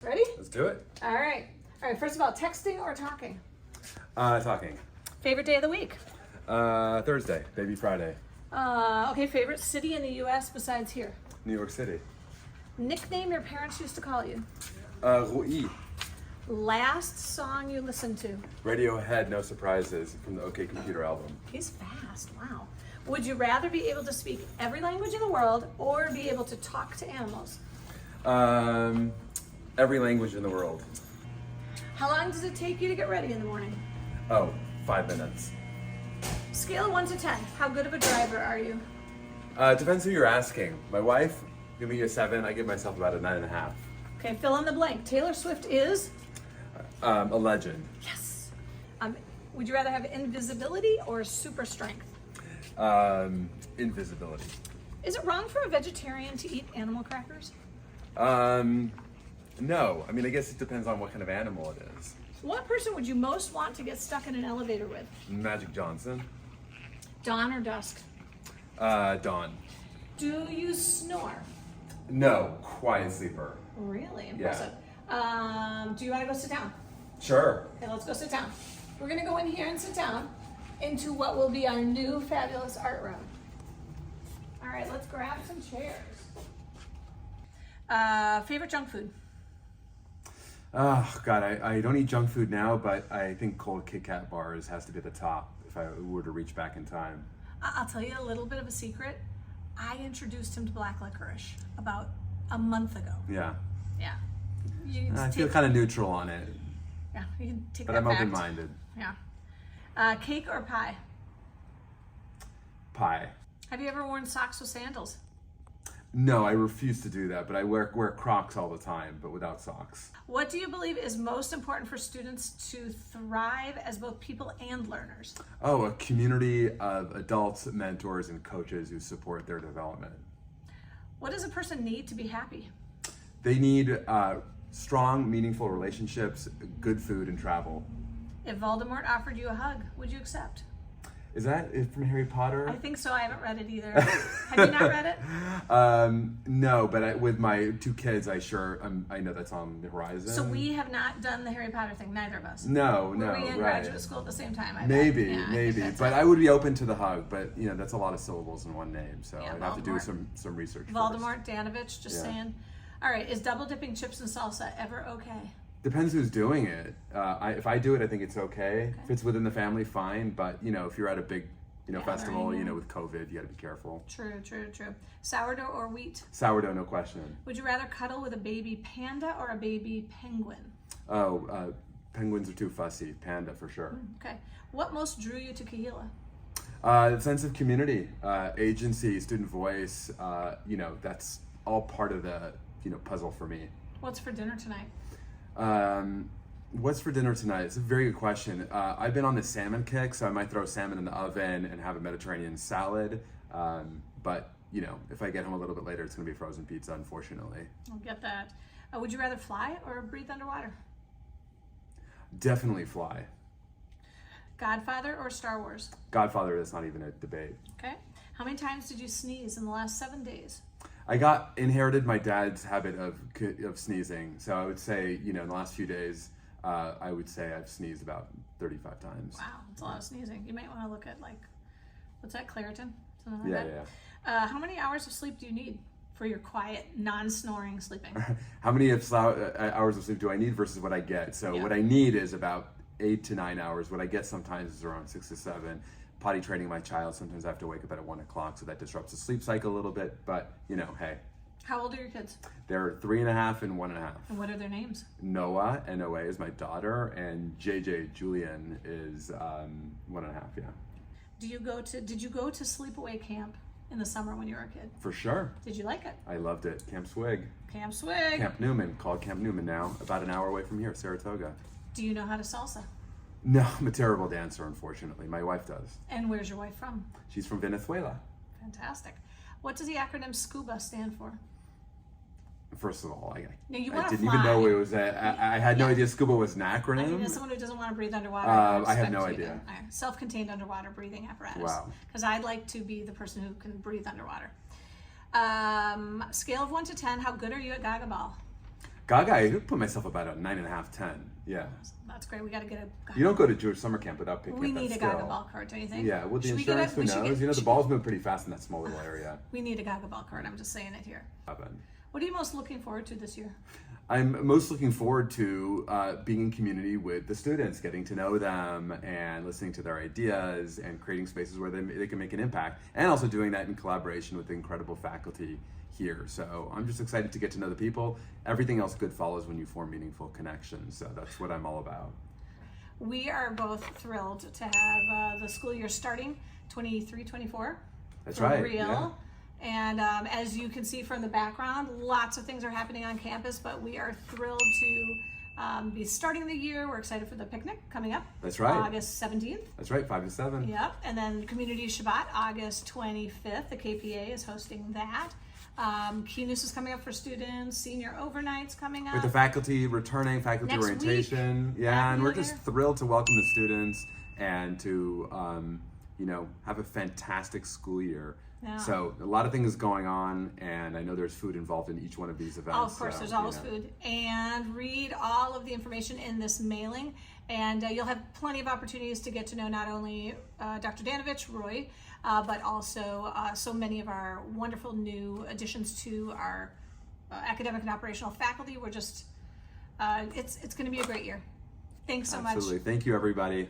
Ready? Let's do it. All right. All right, first of all, texting or talking? Talking. Favorite day of the week? Thursday, Baby Friday. Okay, favorite city in the U.S. besides here? New York City. Nickname your parents used to call you? Rui. Last song you listened to? Radiohead, No Surprises, from the OK Computer album. He's fast, wow. Would you rather be able to speak every language in the world or be able to talk to animals? Every language in the world. How long does it take you to get ready in the morning? Oh, 5 minutes. Scale of 1 to 10, how good of a driver are you? Depends who you're asking. My wife, give me a 7. I give myself about a 9.5. Okay, fill in the blank. Taylor Swift is? A legend. Yes. Would you rather have invisibility or super strength? Invisibility. Is it wrong for a vegetarian to eat animal crackers? No. I mean, I guess it depends on what kind of animal it is. What person would you most want to get stuck in an elevator with? Magic Johnson. Dawn or dusk? Dawn. Do you snore? No. Quiet sleeper. Really impressive. Do you want to go sit down? Sure. Okay, let's go sit down. We're going to go in here and sit down into what will be our new fabulous art room. All right, let's grab some chairs. Favorite junk food? Oh, God, I don't eat junk food now, but I think cold Kit Kat bars has to be at the top if I were to reach back in time. I'll tell you a little bit of a secret. I introduced him to black licorice about a month ago. Yeah. Yeah. You I feel kind of neutral on it, Yeah, you can take but that I'm fact. open-minded. Yeah. Cake or pie? Pie. Have you ever worn socks with sandals? No, I refuse to do that, but I wear Crocs all the time, but without socks. What do you believe is most important for students to thrive as both people and learners? Oh, a community of adults, mentors, and coaches who support their development. What does a person need to be happy? They need strong, meaningful relationships, good food, and travel. If Voldemort offered you a hug, would you accept? Is that it from Harry Potter? I think so. I haven't read it either. Have you not read it? No, but with my 2 kids, I know that's on the horizon. So we have not done the Harry Potter thing, neither of us. No, Were we in right. graduate school at the same time? I Maybe, bet. Yeah, I think maybe. that's But it. I would be open to the hug, but that's a lot of syllables in one name, so Yeah, I'd have to do Voldemort. some research Voldemort, Danovitch, just Yeah. saying. All right, is double dipping chips in salsa ever okay? Depends who's doing it. If I do it, I think it's okay. If it's within the family, fine. But if you're at a big festival, yeah. with COVID, you got to be careful. True. Sourdough or wheat? Sourdough, no question. Would you rather cuddle with a baby panda or a baby penguin? Oh, penguins are too fussy. Panda for sure. Okay. What most drew you to Kehillah? The sense of community, agency, student voice. That's all part of the puzzle for me. What's for dinner tonight? What's for dinner tonight? It's a very good question. I've been on the salmon kick, so I might throw salmon in the oven and have a Mediterranean salad. But if I get home a little bit later, it's going to be frozen pizza, unfortunately. I'll get that. Would you rather fly or breathe underwater? Definitely fly. Godfather or Star Wars? Godfather, that's not even a debate. Okay. How many times did you sneeze in the last 7 days? I inherited my dad's habit of sneezing, so I would say, in the last few days, I would say I've sneezed about 35 times. Wow, that's a lot of sneezing. You might want to look at what's that, Claritin? Something like Yeah. that. How many hours of sleep do you need for your quiet, non-snoring sleeping? How many hours of sleep do I need versus what I get? So what I need is about 8 to 9 hours. What I get sometimes is around 6 to 7. Potty training my child, sometimes I have to wake up at 1 o'clock, so that disrupts the sleep cycle a little bit, but hey. How old are your kids? They're 3.5 and 1.5. And what are their names? Noah, N-O-A, is my daughter, and JJ, Julian, is 1.5, yeah. Did you go to sleepaway camp in the summer when you were a kid? For sure. Did you like it? I loved it. Camp Swig. Camp Swig. Camp Newman, called Camp Newman now, about an hour away from here, Saratoga. Do you know how to salsa? No, I'm a terrible dancer, unfortunately. My wife does. And where's your wife from? She's from Venezuela. Fantastic. What does the acronym SCUBA stand for? First of all, I didn't even know it was I had no idea SCUBA was an acronym. I mean, as someone who doesn't want to breathe underwater, I have no idea. Self-contained underwater breathing apparatus. Wow. Because I'd like to be the person who can breathe underwater. Scale of 1 to 10, how good are you at Gaga Ball? Gaga, I would put myself about a 9.5, 10. Yeah. That's great. We got to get a Gaga. You don't go to Jewish summer camp without picking We up that need a skill. Gaga ball cart, don't you think? Yeah, with the Should we get insurance, a- who we should knows? get- The balls move pretty fast in that small little area. We need a Gaga ball cart. I'm just saying it here. What are you most looking forward to this year? I'm most looking forward to being in community with the students, getting to know them and listening to their ideas and creating spaces where they can make an impact, and also doing that in collaboration with the incredible faculty here. So I'm just excited to get to know the people. Everything else good follows when you form meaningful connections. So that's what I'm all about. We are both thrilled to have the school year starting 23-24. That's for right. real. Yeah. And as you can see from the background, lots of things are happening on campus, but we are thrilled to be starting the year. We're excited for the picnic coming up. That's right. August 17th. That's right, 5 to 7. Yep. And then Community Shabbat, August 25th. The KPA is hosting that. Keynote is coming up for students. Senior overnight's coming up. With the faculty returning, faculty Next orientation. week. Yeah, and we're Happy just New Year. thrilled to welcome the students and to have a fantastic school year. Yeah. So a lot of things going on, and I know there's food involved in each one of these events. Oh, of course, so, there's always food. And read all of the information in this mailing, and you'll have plenty of opportunities to get to know not only Dr. Danovitch, Roy, but also so many of our wonderful new additions to our academic and operational faculty. We're just, it's going to be a great year. Thanks so much. Absolutely. Thank you, everybody.